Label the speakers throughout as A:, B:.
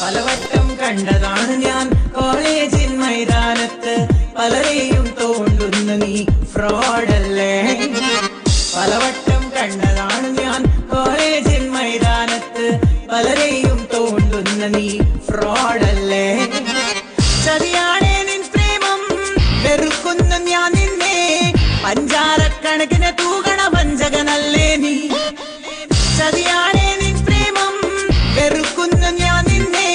A: പലവട്ടം കണ്ടതാണ് ഞാൻ കോളേജിൻ മൈതാനത്ത് പലരെയും തോണ്ടുന്ന നീ ഫ്രോഡല്ലേ. പലവട്ടം കണ്ടതാണ് ഞാൻ കോളേജിൻ മൈതാനത്ത് പലരെയും തോണ്ടുന്ന നീ ഫ്രോഡല്ലേ. ചതിയാണേ നിൻ പ്രേമം വെറുക്കുന്ന ഞാൻ നിന്നെ പഞ്ചാരക്കണക്കിന് തൂകണ വഞ്ചകനല്ലേ നീ. ചതിയാണേ നിൻ പ്രേമം വെറുക്കുന്ന ഞാൻ നിന്നെ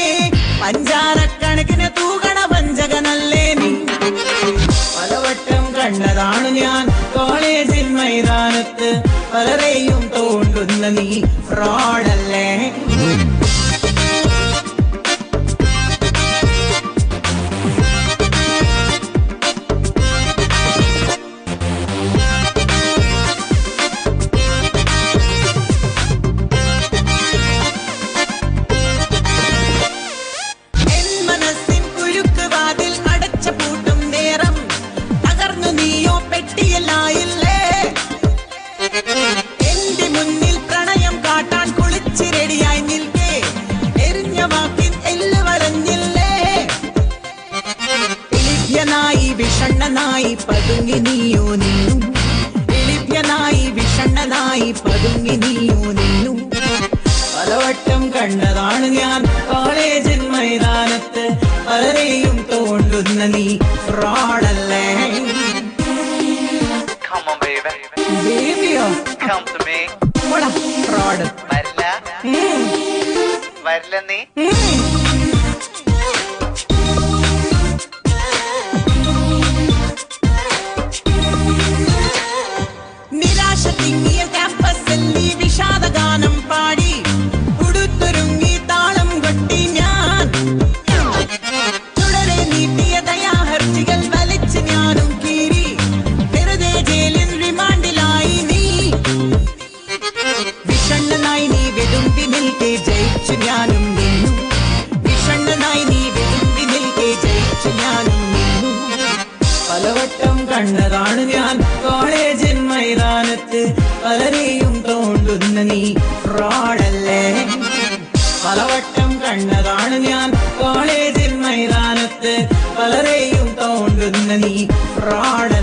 A: പഞ്ചാരക്കണക്കിന് തൂകണ വഞ്ചകനല്ലേ നീ. പലവട്ടം കണ്ടതാണ് ഞാൻ കോളേജിൽ മൈതാനത്ത് പലരെയും തോണ്ടുന്ന നീ ഫ്രോഡല്ലേ. എന്റെ മുന്നിൽ പ്രണയം കാട്ടാൻ കുളിച്ച് റെഡിയായി നിൽക്കേ എറിഞ്ഞ വാക്കിൻ എല്ല് വരഞ്ഞില്ലേ. എളിഭ്യനായി വിഷണ്ണനായി പതുങ്ങി നീയോ നിന്നു. എളിഭ്യനായി വിഷണ്ണനായി പതുങ്ങി നീയോ നിന്നു. പലവട്ടം കണ്ടതാണ് ഞാൻ കോളേജിൻ മൈതാനത്ത് പലരെയും തോണ്ടുന്ന നീ ഫ്രോഡല്ലേ.
B: Come to me.
A: Fraud.
B: വരില്ല വരില്ല നീ.
A: നിരാശ തിങ്ങിയ ക്യാമ്പസിൽ നീ വിഷാദഗാനം പാടി ഉടുത്തൊരുങ്ങി താളം കൊട്ടി ഞാൻ തുടരെ നീട്ടിയ ദയാഹർജികൾ വലിച്ച് ഞാനും കീറി വെറുതെ ജയിലിൽ റിമാൻഡിലായി നീ. വിഷണ്ണനായി നീ വെതുമ്പി നിൽക്കെ ജയിച്ചു ഞാനും നിന്നു. വിഷണ്ണനായി നീ വെതുമ്പി നിൽക്കെ ജയിച്ചു ഞാനും നിന്നു. പലവട്ടം കണ്ടതാണ് ഞാൻ കോളേജിൻ മൈതാനത്ത് പലരെയും തോണ്ടുന്ന നീ ഫ്രോഡല്ലേ. പലവട്ടം കണ്ടതാണ് ഞാൻ കോളേജിൻ മൈതാനത്ത് പലരെയും തോണ്ടുന്ന നീ ഫ്രോഡല്ലേ.